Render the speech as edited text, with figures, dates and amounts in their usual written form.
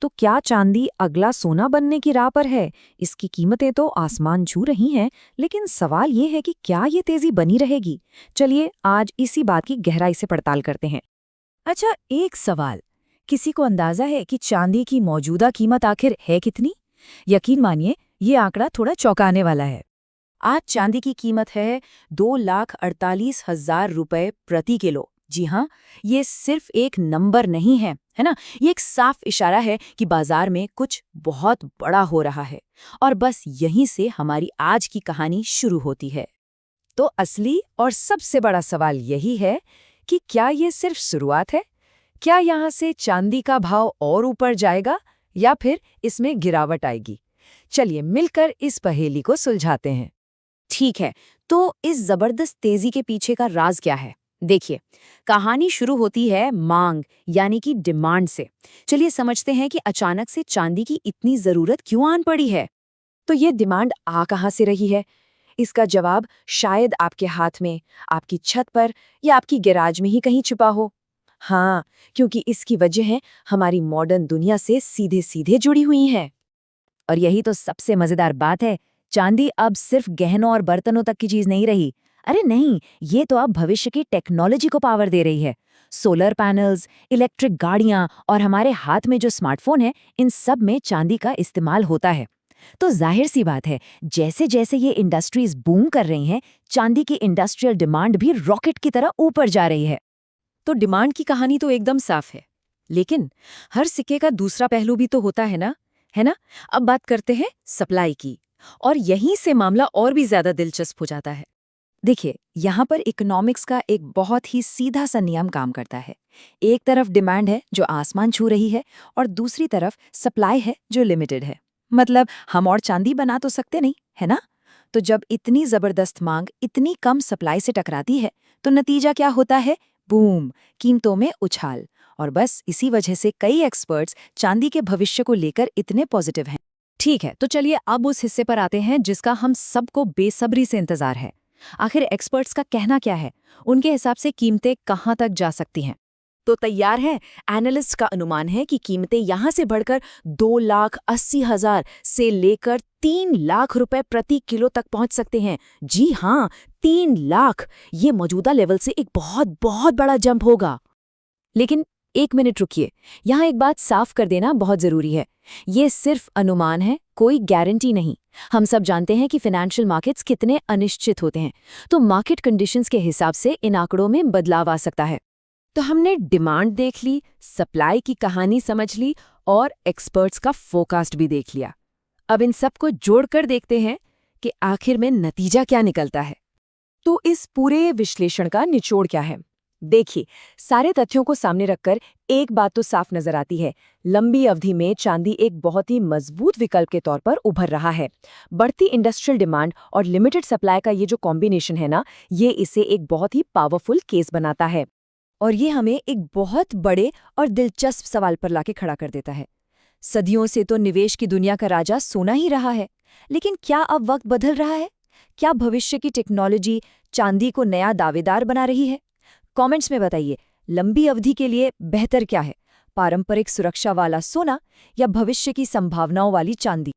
तो क्या चांदी अगला सोना बनने की राह पर है? इसकी कीमतें तो आसमान छू रही हैं, लेकिन सवाल ये है कि क्या ये तेजी बनी रहेगी? चलिए आज इसी बात की गहराई से पड़ताल करते हैं। अच्छा, एक सवाल। किसी को अंदाजा है कि चांदी की मौजूदा कीमत आखिर है कितनी? यकीन मानिए, ये आंकड़ा थोड़ा चौंकाने वाला है। आज चांदी की कीमत है 2,48,000 रुपए प्रति किलो। जी हाँ, ये सिर्फ एक नंबर नहीं है ना? ये एक साफ इशारा है कि बाजार में कुछ बहुत बड़ा हो रहा है। और बस यहीं से हमारी आज की कहानी शुरू होती है। तो असली और सबसे बड़ा सवाल यही है कि क्या ये सिर्फ शुरुआत है? क्या यहाँ से चांदी का भाव और ऊपर जाएगा या फिर इसमें गिरावट आएगी? चलिए मिलकर इस पहेली को सुलझाते हैं। ठीक है, तो इस जबरदस्त तेजी के पीछे का राज क्या है? देखिए, कहानी शुरू होती है मांग यानी कि डिमांड से। चलिए समझते हैं कि अचानक से चांदी की इतनी जरूरत क्यों आन पड़ी है। तो ये डिमांड आ कहाँ से रही है? इसका जवाब शायद आपके हाथ में, आपकी छत पर या आपकी गैराज में ही कहीं छुपा हो। हाँ, क्योंकि इसकी वजह हमारी मॉडर्न दुनिया से सीधे सीधे जुड़ी हुई है। और यही तो सबसे मजेदार बात है। चांदी अब सिर्फ गहनों और बर्तनों तक की चीज नहीं रही। अरे नहीं, ये तो अब भविष्य की टेक्नोलॉजी को पावर दे रही है। सोलर पैनल्स, इलेक्ट्रिक गाड़ियां और हमारे हाथ में जो स्मार्टफोन है, इन सब में चांदी का इस्तेमाल होता है। तो जाहिर सी बात है, जैसे जैसे ये इंडस्ट्रीज बूम कर रही हैं, चांदी की इंडस्ट्रियल डिमांड भी रॉकेट की तरह ऊपर जा रही है। तो डिमांड की कहानी तो एकदम साफ है, लेकिन हर सिक्के का दूसरा पहलू भी तो होता है ना? अब बात करते हैं सप्लाई की, और यहीं से मामला और भी ज्यादा दिलचस्प हो जाता है। देखिए, यहाँ पर इकोनॉमिक्स का एक बहुत ही सीधा सा नियम काम करता है। एक तरफ डिमांड है जो आसमान छू रही है, और दूसरी तरफ सप्लाई है जो लिमिटेड है। मतलब हम और चांदी बना तो सकते नहीं, है ना? तो जब इतनी जबरदस्त मांग इतनी कम सप्लाई से टकराती है, तो नतीजा क्या होता है? बूम, कीमतों में उछाल। और बस इसी वजह से कई एक्सपर्ट्स चांदी के भविष्य को लेकर इतने पॉजिटिव हैं। ठीक है, तो चलिए अब उस हिस्से पर आते हैं जिसका हम सबको बेसब्री से इंतजार है। आखिर एक्सपर्ट्स का कहना क्या है? उनके हिसाब से कीमतें कहाँ तक जा सकती हैं? तो तैयार है? एनालिस्ट का अनुमान है कि कीमतें यहां से बढ़कर 2,80,000 से लेकर 3 लाख रुपए प्रति किलो तक पहुंच सकते हैं। जी हाँ, 3 लाख। ये मौजूदा लेवल से एक बहुत बहुत बड़ा जंप होगा। लेकिन एक मिनट रुकिए, यहाँ एक बात साफ कर देना बहुत जरूरी है। ये सिर्फ अनुमान है, कोई गारंटी नहीं। हम सब जानते हैं कि फाइनेंशियल मार्केट्स कितने अनिश्चित होते हैं, तो मार्केट कंडीशंस के हिसाब से इन आंकड़ों में बदलाव आ सकता है। तो हमने डिमांड देख ली, सप्लाई की कहानी समझ ली और एक्सपर्ट्स का फोरकास्ट भी देख लिया। अब इन सब को जोड़कर देखते हैं कि आखिर में नतीजा क्या निकलता है। तो इस पूरे विश्लेषण का निचोड़ क्या है? देखिए, सारे तथ्यों को सामने रखकर एक बात तो साफ नजर आती है। लंबी अवधि में चांदी एक बहुत ही मजबूत विकल्प के तौर पर उभर रहा है। बढ़ती इंडस्ट्रियल डिमांड और लिमिटेड सप्लाई का ये जो कॉम्बिनेशन है ना, ये इसे एक बहुत ही पावरफुल केस बनाता है। और ये हमें एक बहुत बड़े और दिलचस्प सवाल पर लाके खड़ा कर देता है। सदियों से तो निवेश की दुनिया का राजा सोना ही रहा है, लेकिन क्या अब वक्त बदल रहा है? क्या भविष्य की टेक्नोलॉजी चांदी को नया दावेदार बना रही है? कमेंट्स में बताइए, लंबी अवधि के लिए बेहतर क्या है, पारंपरिक सुरक्षा वाला सोना या भविष्य की संभावनाओं वाली चांदी?